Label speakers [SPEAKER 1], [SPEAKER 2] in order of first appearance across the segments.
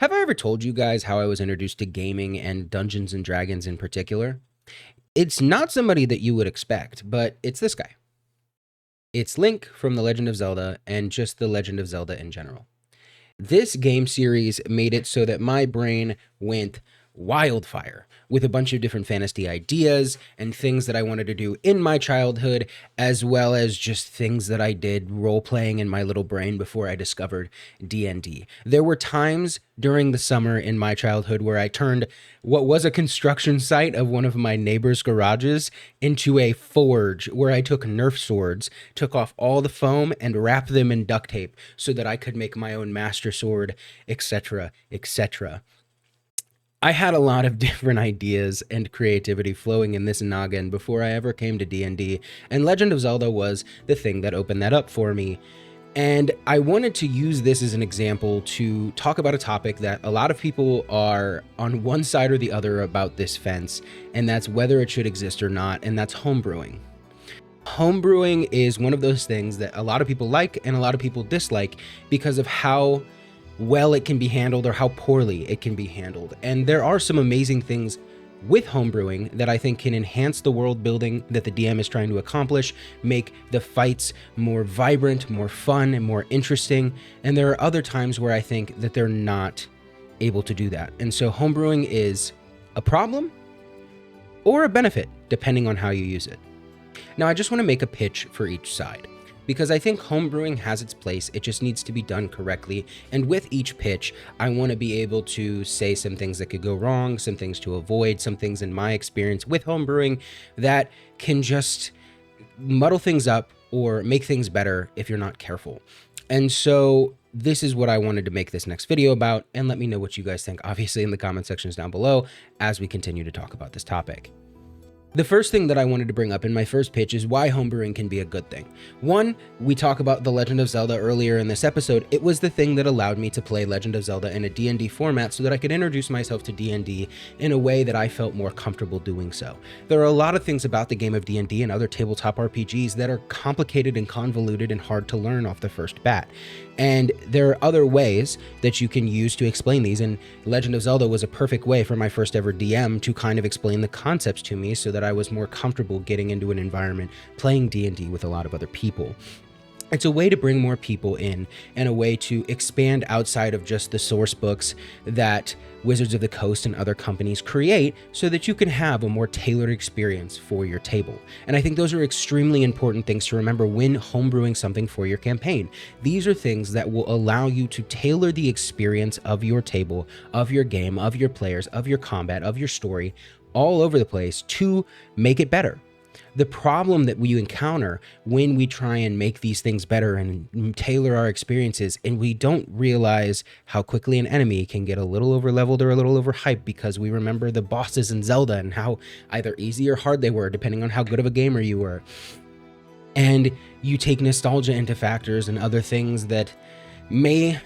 [SPEAKER 1] Have I ever told you guys how I was introduced to gaming and Dungeons and Dragons in particular? It's not somebody that you would expect, but it's this guy. It's Link from The Legend of Zelda and just The Legend of Zelda in general. This game series made it so that my brain went wildfire with a bunch of different fantasy ideas and things that I wanted to do in my childhood, as well as just things that I did role playing in my little brain before I discovered D&D. There were times during the summer in my childhood where I turned what was a construction site of one of my neighbor's garages into a forge where I took Nerf swords, took off all the foam and wrapped them in duct tape so that I could make my own master sword, etc., etc. I had a lot of different ideas and creativity flowing in this noggin before I ever came to D&D, and Legend of Zelda was the thing that opened that up for me. And I wanted to use this as an example to talk about a topic that a lot of people are on one side or the other about this fence, and that's whether it should exist or not, and that's homebrewing. Homebrewing is one of those things that a lot of people like and a lot of people dislike because of how well it can be handled or how poorly it can be handled. And there are some amazing things with homebrewing that I think can enhance the world building that the DM is trying to accomplish, make the fights more vibrant, more fun, and more interesting. And there are other times where I think that they're not able to do that. And so homebrewing is a problem or a benefit, depending on how you use it. Now, I just want to make a pitch for each side, because I think homebrewing has its place. It just needs to be done correctly. And with each pitch, I want to be able to say some things that could go wrong, some things to avoid, some things in my experience with homebrewing that can just muddle things up or make things better if you're not careful. And so this is what I wanted to make this next video about, and let me know what you guys think, obviously in the comment sections down below as we continue to talk about this topic. The first thing that I wanted to bring up in my first pitch is why homebrewing can be a good thing. One, we talk about The Legend of Zelda earlier in this episode. It was the thing that allowed me to play Legend of Zelda in a D&D format so that I could introduce myself to D&D in a way that I felt more comfortable doing so. There are a lot of things about the game of D&D and other tabletop RPGs that are complicated and convoluted and hard to learn off the first bat. And there are other ways that you can use to explain these, and Legend of Zelda was a perfect way for my first ever DM to kind of explain the concepts to me so that I was more comfortable getting into an environment playing D&D with a lot of other people. It's a way to bring more people in and a way to expand outside of just the source books that Wizards of the Coast and other companies create so that you can have a more tailored experience for your table. And I think those are extremely important things to remember when homebrewing something for your campaign. These are things that will allow you to tailor the experience of your table, of your game, of your players, of your combat, of your story, all over the place to make it better. The problem that we encounter when we try and make these things better and tailor our experiences, and we don't realize how quickly an enemy can get a little over leveled or a little overhyped because we remember the bosses in Zelda and how either easy or hard they were, depending on how good of a gamer you were. And you take nostalgia into factors and other things that may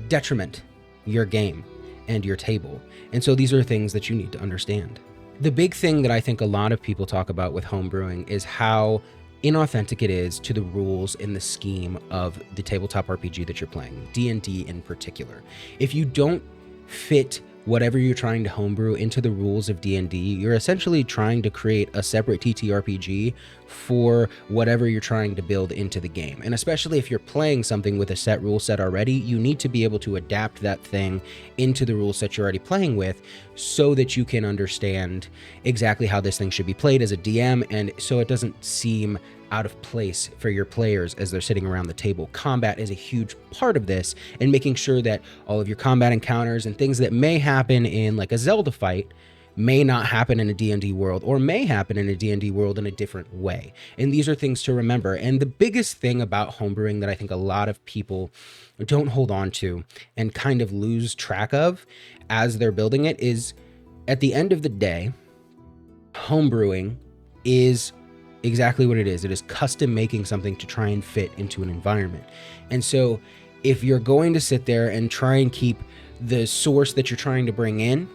[SPEAKER 1] detriment your game and your table. And so these are things that you need to understand. The big thing that I think a lot of people talk about with homebrewing is how inauthentic it is to the rules in the scheme of the tabletop RPG that you're playing, D&D in particular. If you don't fit whatever you're trying to homebrew into the rules of D&D, you're essentially trying to create a separate TTRPG for whatever you're trying to build into the game. And especially if you're playing something with a set rule set already, you need to be able to adapt that thing into the rule set you're already playing with so that you can understand exactly how this thing should be played as a DM, and so it doesn't seem out of place for your players as they're sitting around the table. Combat is a huge part of this, and making sure that all of your combat encounters and things that may happen in like a Zelda fight may not happen in a D&D world, or may happen in a D&D world in a different way. And these are things to remember. And the biggest thing about homebrewing that I think a lot of people don't hold on to and kind of lose track of as they're building it is, at the end of the day, homebrewing is exactly what it is. It is custom making something to try and fit into an environment. And so if you're going to sit there and try and keep the source that you're trying to bring in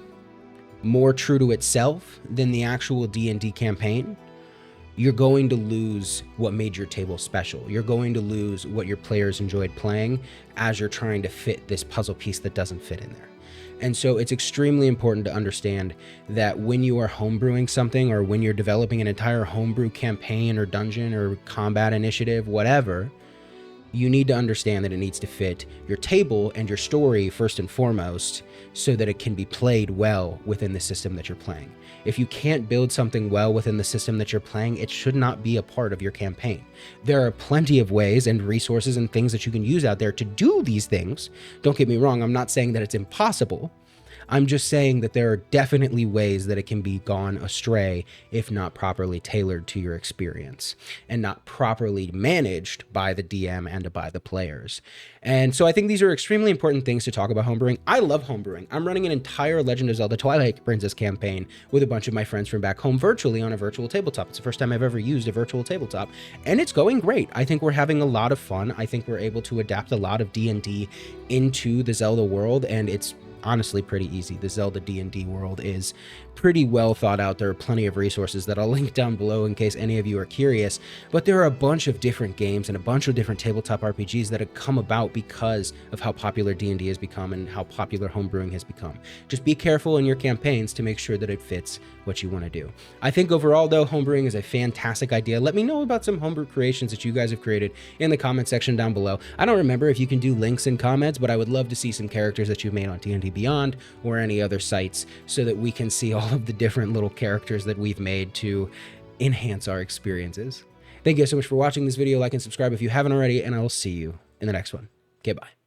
[SPEAKER 1] more true to itself than the actual D&D campaign, you're going to lose what made your table special. You're going to lose what your players enjoyed playing as you're trying to fit this puzzle piece that doesn't fit in there. And so it's extremely important to understand that when you are homebrewing something, or when you're developing an entire homebrew campaign or dungeon or combat initiative, whatever, you need to understand that it needs to fit your table and your story first and foremost, so that it can be played well within the system that you're playing. If you can't build something well within the system that you're playing, it should not be a part of your campaign. There are plenty of ways and resources and things that you can use out there to do these things. Don't get me wrong, I'm not saying that it's impossible. I'm just saying that there are definitely ways that it can be gone astray if not properly tailored to your experience and not properly managed by the DM and by the players. And so I think these are extremely important things to talk about homebrewing. I love homebrewing. I'm running an entire Legend of Zelda Twilight Princess campaign with a bunch of my friends from back home virtually on a virtual tabletop. It's the first time I've ever used a virtual tabletop, and it's going great. I think we're having a lot of fun. I think we're able to adapt a lot of D&D into the Zelda world, and it's honestly pretty easy. The Zelda D&D world is pretty well thought out. There are plenty of resources that I'll link down below in case any of you are curious, but there are a bunch of different games and a bunch of different tabletop RPGs that have come about because of how popular D&D has become and how popular homebrewing has become. Just be careful in your campaigns to make sure that it fits what you want to do. I think overall though, homebrewing is a fantastic idea. Let me know about some homebrew creations that you guys have created in the comment section down below. I don't remember if you can do links in comments, but I would love to see some characters that you've made on D&D Beyond or any other sites so that we can see all of the different little characters that we've made to enhance our experiences. Thank you guys so much for watching this video. Like and subscribe if you haven't already, and I will see you in the next one. Okay, bye.